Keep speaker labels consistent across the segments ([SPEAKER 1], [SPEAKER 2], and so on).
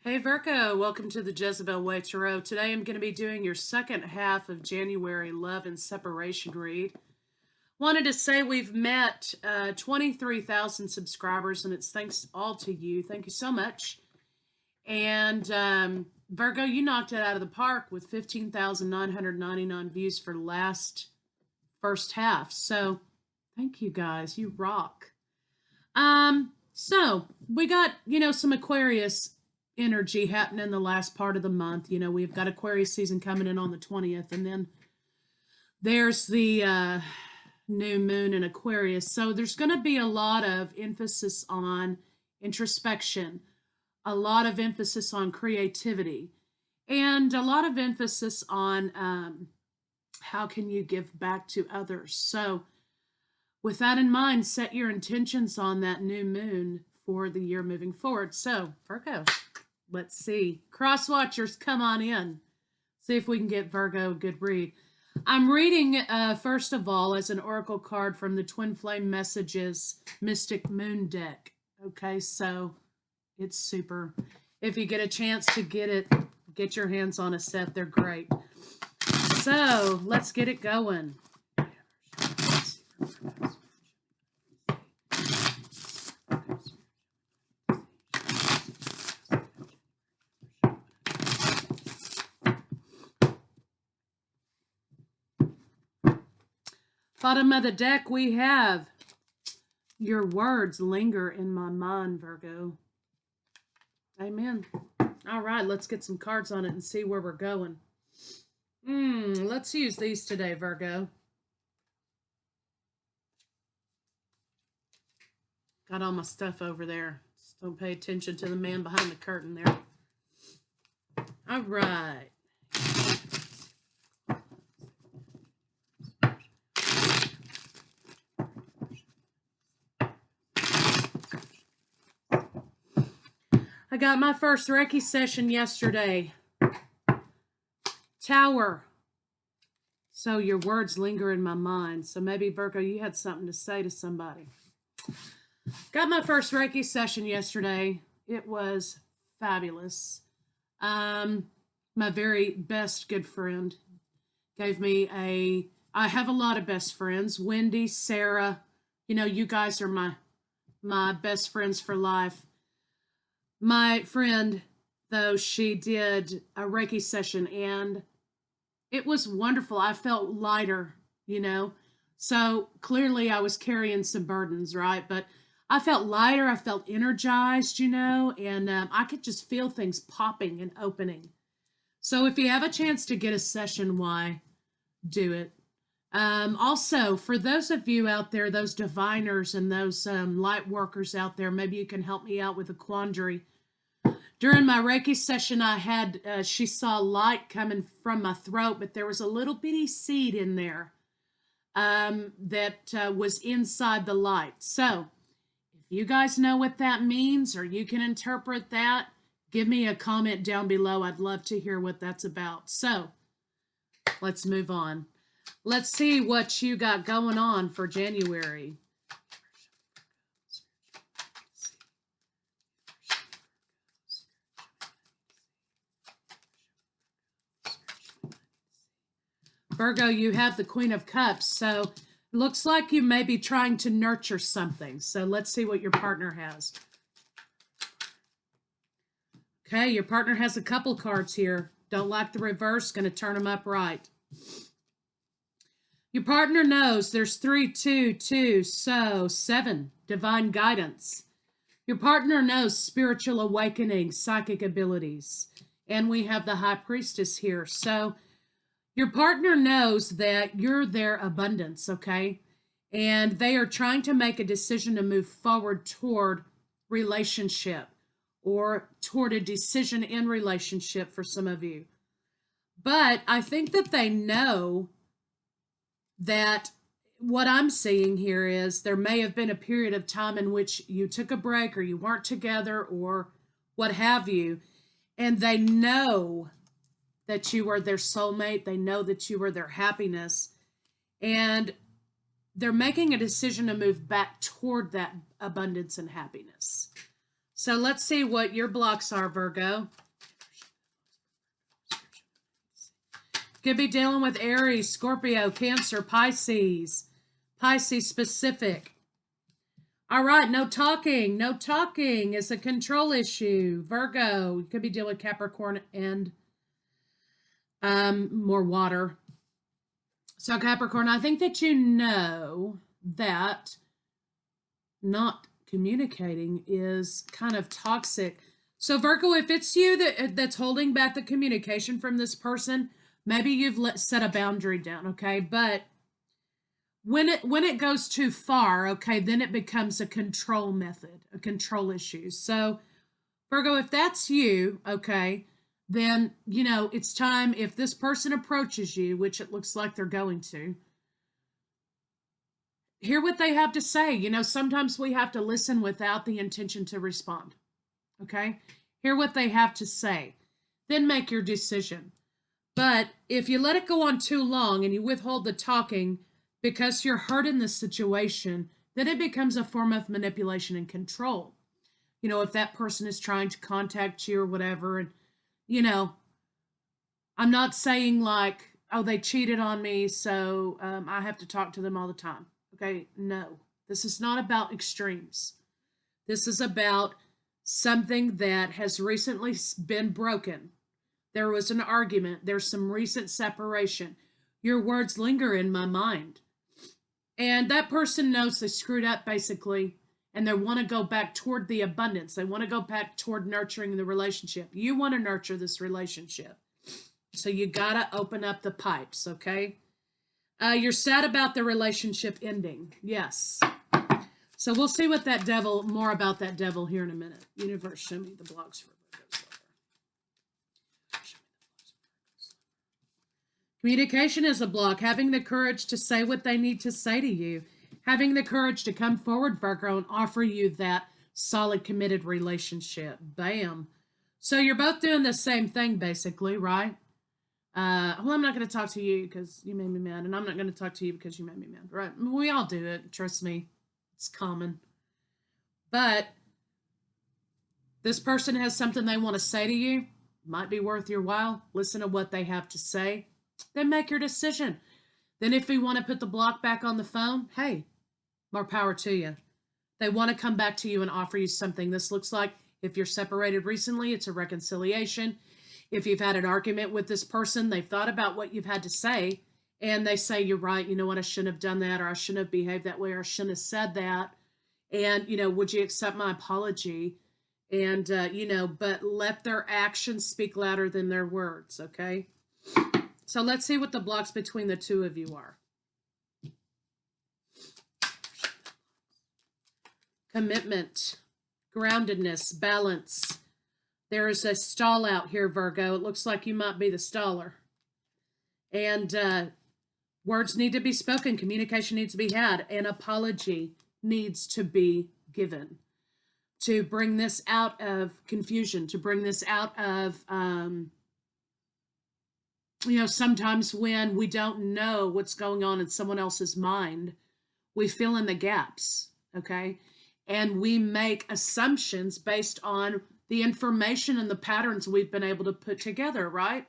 [SPEAKER 1] Hey Virgo, welcome to the Jezebel Way Tarot. Today I'm going to be doing your second half of January love and separation read. Wanted to say we've met 23,000 subscribers, and it's thanks all to you. Thank you so much. And Virgo, you knocked it out of the park with 15,999 views for first half. So thank you guys. You rock. So we got, some Aquarius energy happening the last part of the month. We've got Aquarius season coming in on the 20th, and then there's the new moon in Aquarius. So there's going to be a lot of emphasis on introspection, a lot of emphasis on creativity, and a lot of emphasis on how can you give back to others. So with that in mind, set your intentions on that new moon for the year moving forward. So, Virgo, let's see. Cross watchers, come on in. See if we can get Virgo a good read. I'm reading, first of all, as an oracle card from the Twin Flame Messages Mystic Moon deck. Okay, so it's super. If you get a chance to get your hands on a set. They're great. So, let's get it going. Bottom of the deck, we have your words linger in my mind, Virgo. Amen. All right, let's get some cards on it and see where we're going. Let's use these today, Virgo. Got all my stuff over there. Just don't pay attention to the man behind the curtain there. All right. I got my first Reiki session yesterday. Tower. So your words linger in my mind. So maybe, Virgo, you had something to say to somebody. Got my first Reiki session yesterday. It was fabulous. My very best good friend gave me I have a lot of best friends. Wendy, Sarah, you guys are my best friends for life. My friend, though, she did a Reiki session, and it was wonderful. I felt lighter, So clearly I was carrying some burdens, right? But I felt lighter. I felt energized, and I could just feel things popping and opening. So if you have a chance to get a session, why do it? Also, for those of you out there, those diviners and those light workers out there, maybe you can help me out with a quandary. During my Reiki session, I had, she saw light coming from my throat, but there was a little bitty seed in there that was inside the light. So, if you guys know what that means, or you can interpret that, give me a comment down below. I'd love to hear what that's about. So, let's move on. Let's see what you got going on for January. Virgo, you have the Queen of Cups, so it looks like you may be trying to nurture something. So let's see what your partner has. Okay, your partner has a couple cards here. Don't like the reverse, going to turn them upright. Your partner knows there's 3, 2, 2, so 7, divine guidance. Your partner knows spiritual awakening, psychic abilities. And we have the High Priestess here. So your partner knows that you're their abundance, okay? And they are trying to make a decision to move forward toward relationship or toward a decision in relationship for some of you. But I think that they know that what I'm seeing here is there may have been a period of time in which you took a break or you weren't together or what have you, and they know that you are their soulmate. They know that you are their happiness, and they're making a decision to move back toward that abundance and happiness. So let's see what your blocks are, Virgo. Could be dealing with Aries, Scorpio, Cancer, Pisces. Pisces specific. All right, no talking. No talking is a control issue. Virgo, you could be dealing with Capricorn and more water. So Capricorn, I think that you know that not communicating is kind of toxic. So Virgo, if it's you that's holding back the communication from this person, maybe you've set a boundary down, okay? But when it goes too far, okay, then it becomes a control method, a control issue. So Virgo, if that's you, okay, then, you know, it's time, if this person approaches you, which it looks like they're going to, hear what they have to say. You know, sometimes we have to listen without the intention to respond, okay? Hear what they have to say, then make your decision. But if you let it go on too long and you withhold the talking because you're hurt in this situation, then it becomes a form of manipulation and control. You know, if that person is trying to contact you or whatever, and, you know, I'm not saying like, oh, they cheated on me, so I have to talk to them all the time. Okay, no. This is not about extremes. This is about something that has recently been broken. There was an argument. There's some recent separation. Your words linger in my mind. And that person knows they screwed up, basically, and they want to go back toward the abundance. They want to go back toward nurturing the relationship. You want to nurture this relationship. So you got to open up the pipes, okay? You're sad about the relationship ending. Yes. So we'll see what that devil, more about that devil here in a minute. Universe, show me the blocks for Virgo's lover. Communication is a block. Having the courage to say what they need to say to you. Having the courage to come forward, Virgo, and offer you that solid, committed relationship. Bam. So you're both doing the same thing, basically, right? Well, I'm not going to talk to you because you made me mad, and I'm not going to talk to you because you made me mad, right? We all do it. Trust me. It's common. But this person has something they want to say to you. Might be worth your while. Listen to what they have to say. Then make your decision. Then if you want to put the block back on the phone, hey, more power to you. They want to come back to you and offer you something. This looks like, if you're separated recently, it's a reconciliation. If you've had an argument with this person, they've thought about what you've had to say, and they say, you're right, you know what, I shouldn't have done that, or I shouldn't have behaved that way, or I shouldn't have said that. And, you know, would you accept my apology? And, you know, but let their actions speak louder than their words, okay? So let's see what the blocks between the two of you are. Commitment, groundedness, balance. There is a stall out here, Virgo. It looks like you might be the staller. And words need to be spoken. Communication needs to be had. An apology needs to be given to bring this out of confusion, to bring this out of, you know, sometimes when we don't know what's going on in someone else's mind, we fill in the gaps, okay? And we make assumptions based on the information and the patterns we've been able to put together, right?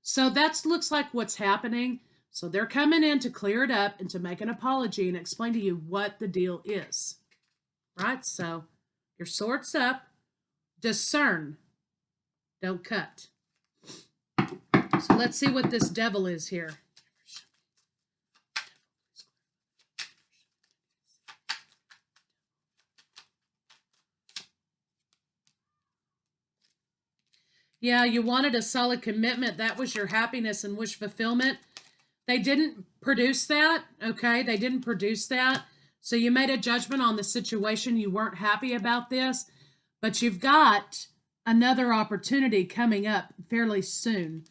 [SPEAKER 1] So that looks like what's happening. So they're coming in to clear it up and to make an apology and explain to you what the deal is, right? So your sword's up, discern, don't cut. So let's see what this devil is here. Yeah, you wanted a solid commitment. That was your happiness and wish fulfillment. They didn't produce that, okay? They didn't produce that. So you made a judgment on the situation. You weren't happy about this, but you've got another opportunity coming up fairly soon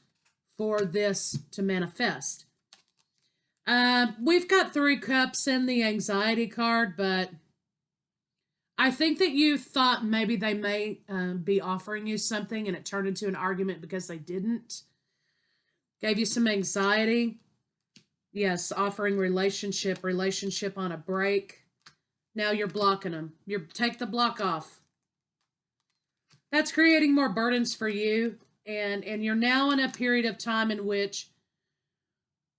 [SPEAKER 1] for this to manifest. We've got 3 cups in the anxiety card, but I think that you thought maybe they may be offering you something and it turned into an argument because they didn't. Gave you some anxiety. Yes, offering relationship on a break. Now you're blocking them. Take the block off. That's creating more burdens for you. And you're now in a period of time in which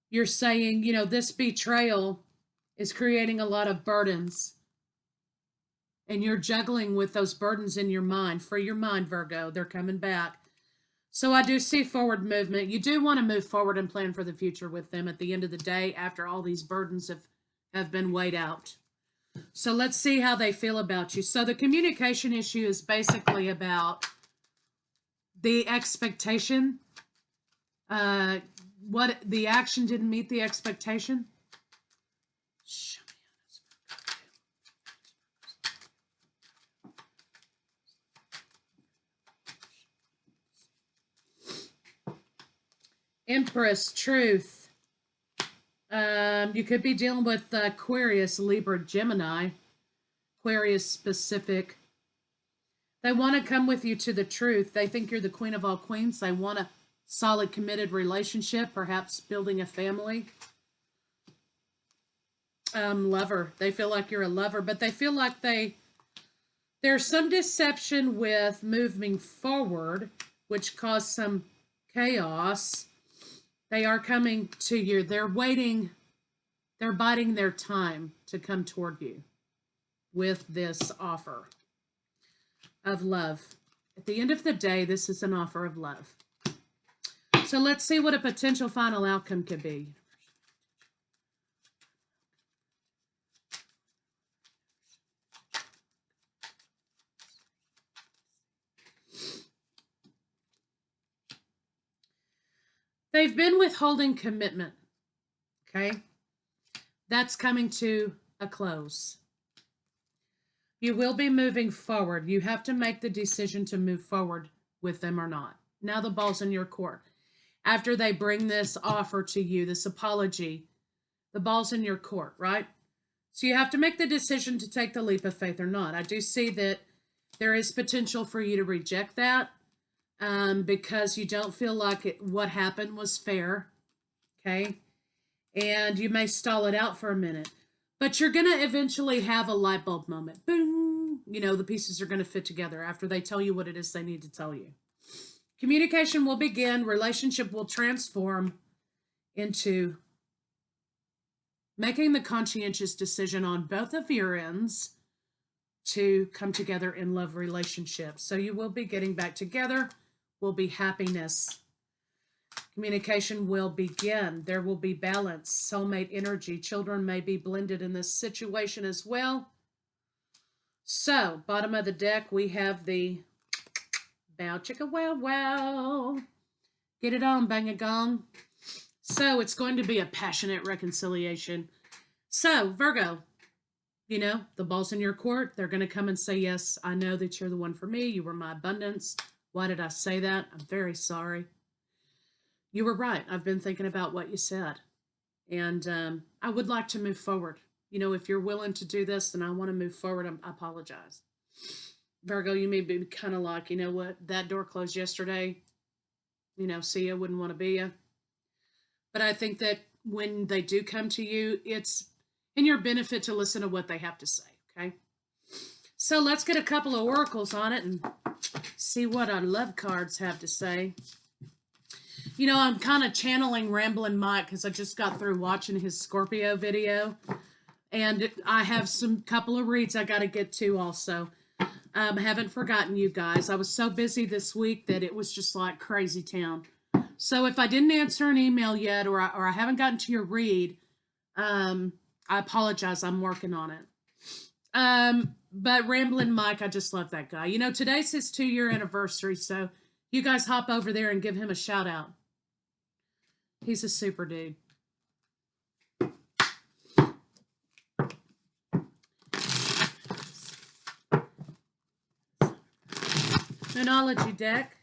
[SPEAKER 1] you're saying, you know, this betrayal is creating a lot of burdens. And you're juggling with those burdens in your mind. Free your mind, Virgo. They're coming back. So I do see forward movement. You do want to move forward and plan for the future with them at the end of the day after all these burdens have been weighed out. So let's see how they feel about you. So the communication issue is basically about the expectation. What the action didn't meet the expectation. Empress, truth. You could be dealing with Aquarius, Libra, Gemini. Aquarius specific. They want to come with you to the truth. They think you're the queen of all queens. They want a solid, committed relationship, perhaps building a family. Lover. They feel like you're a lover, but they feel like there's some deception with moving forward, which caused some chaos. They are coming to you. They're waiting. They're biding their time to come toward you with this offer of love. At the end of the day, this is an offer of love. So let's see what a potential final outcome could be. They've been withholding commitment. Okay? That's coming to a close. You will be moving forward. You have to make the decision to move forward with them or not. Now the ball's in your court. After they bring this offer to you, this apology, the ball's in your court, right? So you have to make the decision to take the leap of faith or not. I do see that there is potential for you to reject that because you don't feel like what happened was fair, okay? And you may stall it out for a minute. But you're going to eventually have a light bulb moment. Boom! You know, the pieces are going to fit together after they tell you what it is they need to tell you. Communication will begin. Relationship will transform into making the conscientious decision on both of your ends to come together in love relationships. So you will be getting back together. Will be happiness. Communication will begin. There will be balance, soulmate energy. Children may be blended in this situation as well. So, bottom of the deck, we have the bow chicka wow wow. Get it on, bang a gong. So, it's going to be a passionate reconciliation. So, Virgo, you know, the ball's in your court. They're going to come and say, yes, I know that you're the one for me. You were my abundance. Why did I say that? I'm very sorry. You were right. I've been thinking about what you said. And I would like to move forward. You know, if you're willing to do this and I want to move forward, I apologize. Virgo, you may be kind of like, you know what, that door closed yesterday. You know, see ya, wouldn't want to be ya. But I think that when they do come to you, it's in your benefit to listen to what they have to say, okay? So let's get a couple of oracles on it and see what our love cards have to say. You know, I'm kind of channeling Ramblin' Mike because I just got through watching his Scorpio video. And I have some couple of reads I got to get to also. I haven't forgotten you guys. I was so busy this week that it was just like crazy town. So if I didn't answer an email yet or I haven't gotten to your read, I apologize. I'm working on it. But Ramblin' Mike, I just love that guy. You know, today's his 2-year anniversary, so you guys hop over there and give him a shout out. He's a super dude. Numerology deck.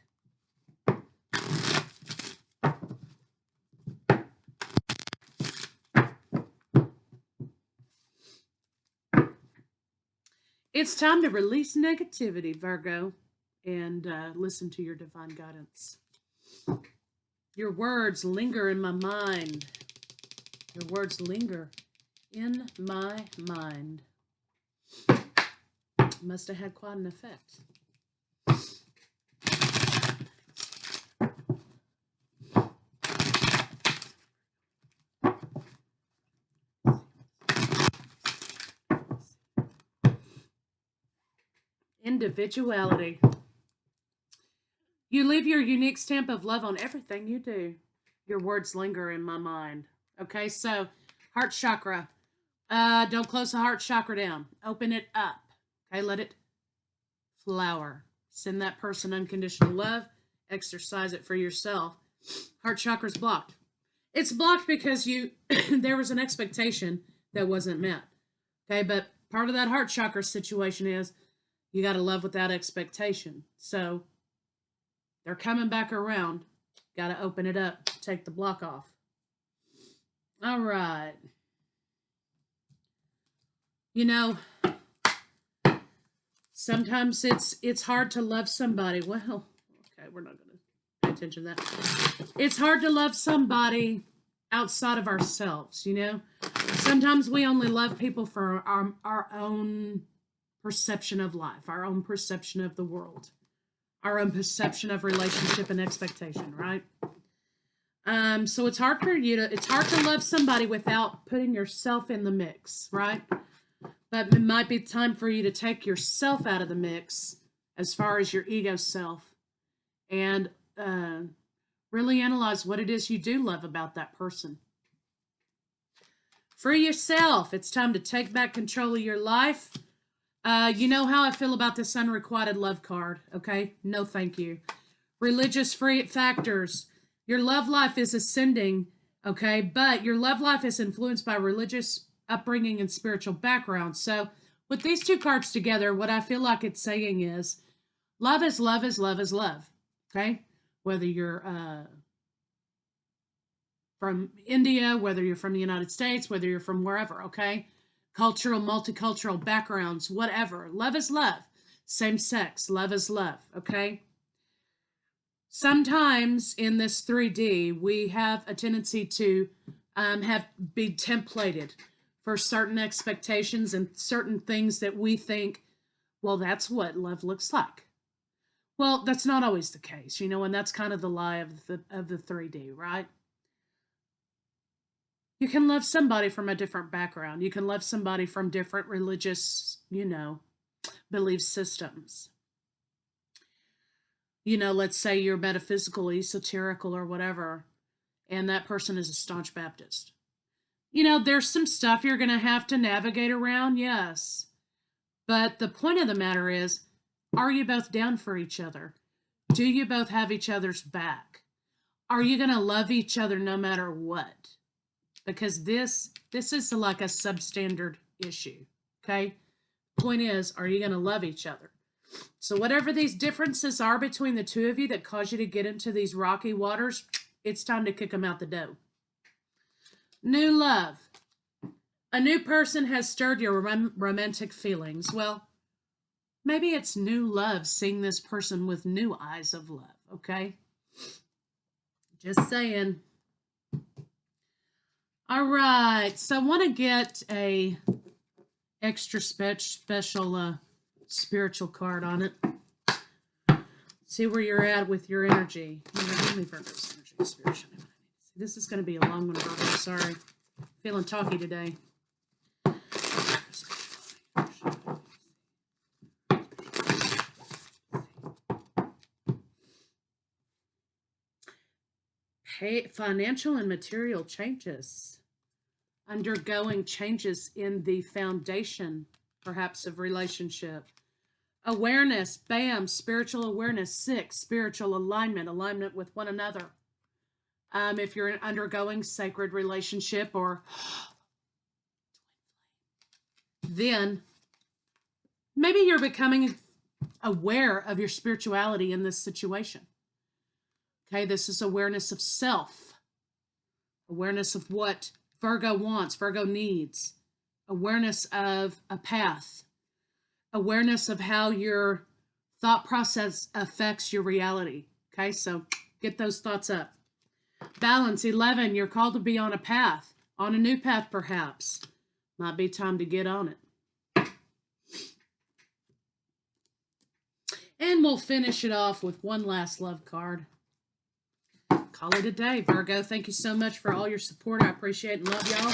[SPEAKER 1] It's time to release negativity, Virgo, and listen to your divine guidance. Your words linger in my mind. Your words linger in my mind. Must have had quite an effect. individuality. You leave your unique stamp of love on everything you do. Your words linger in my mind. Okay, so heart chakra. Don't close the heart chakra down. Open it up. Okay, let it flower. Send that person unconditional love. Exercise it for yourself. Heart chakra's blocked. It's blocked because there was an expectation that wasn't met. Okay, but part of that heart chakra situation is you got to love without expectation. So they're coming back around. Got to open it up. Take the block off. All right. You know, sometimes it's hard to love somebody. Well, okay, we're not going to pay attention to that. It's hard to love somebody outside of ourselves, you know? Sometimes we only love people for our own perception of life, our own perception of the world, our own perception of relationship and expectation, right? So it's hard to love somebody without putting yourself in the mix, right? But it might be time for you to take yourself out of the mix as far as your ego self and really analyze what it is you do love about that person. Free yourself. It's time to take back control of your life. You know how I feel about this unrequited love card, okay? No, thank you. Religious free factors. Your love life is ascending, okay? But your love life is influenced by religious upbringing and spiritual background. So with these two cards together, what I feel like it's saying is love is love is love is love, okay? Whether you're from India, whether you're from the United States, whether you're from wherever, okay? Cultural, multicultural backgrounds, whatever. Love is love. Same sex, love is love, okay? Sometimes in this 3D, we have a tendency to be templated for certain expectations and certain things that we think, well, that's what love looks like. Well, that's not always the case, you know, and that's kind of the lie of the 3D, right? You can love somebody from a different background. You can love somebody from different religious, you know, belief systems. You know, let's say you're metaphysical, esoterical, or whatever, and that person is a staunch Baptist. You know, there's some stuff you're going to have to navigate around, yes. But the point of the matter is, are you both down for each other? Do you both have each other's back? Are you going to love each other no matter what? Because this is like a substandard issue, okay? Point is, are you going to love each other? So whatever these differences are between the two of you that cause you to get into these rocky waters, it's time to kick them out the door. New love. A new person has stirred your romantic feelings. Well, maybe it's new love, seeing this person with new eyes of love, okay? Just saying. All right, so I want to get a extra special spiritual card on it. See where you're at with your energy. Give me Virgo's energy, spiritual. This is going to be a long one, Virgo. Sorry. Feeling talky today. Financial and material changes. Undergoing changes in the foundation, perhaps, of relationship. Awareness, bam, spiritual awareness. 6, spiritual alignment with one another. If you're undergoing sacred relationship or then maybe you're becoming aware of your spirituality in this situation. Okay, this is awareness of self, awareness of what Virgo wants, Virgo needs, awareness of a path, awareness of how your thought process affects your reality. Okay, so get those thoughts up. Balance, 11, you're called to be on a path, on a new path perhaps. Might be time to get on it. And we'll finish it off with one last love card. Call it a day, Virgo. Thank you so much for all your support. I appreciate and love y'all.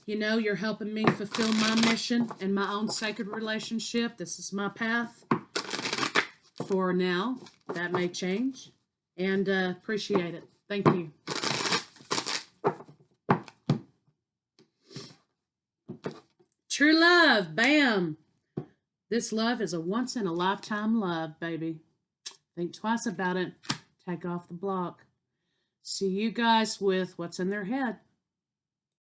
[SPEAKER 1] You know, you're helping me fulfill my mission and my own sacred relationship. This is my path for now. That may change. And appreciate it. Thank you. True love. Bam. This love is a once-in-a-lifetime love, baby. Think twice about it. Take off the block. See you guys with what's in their head.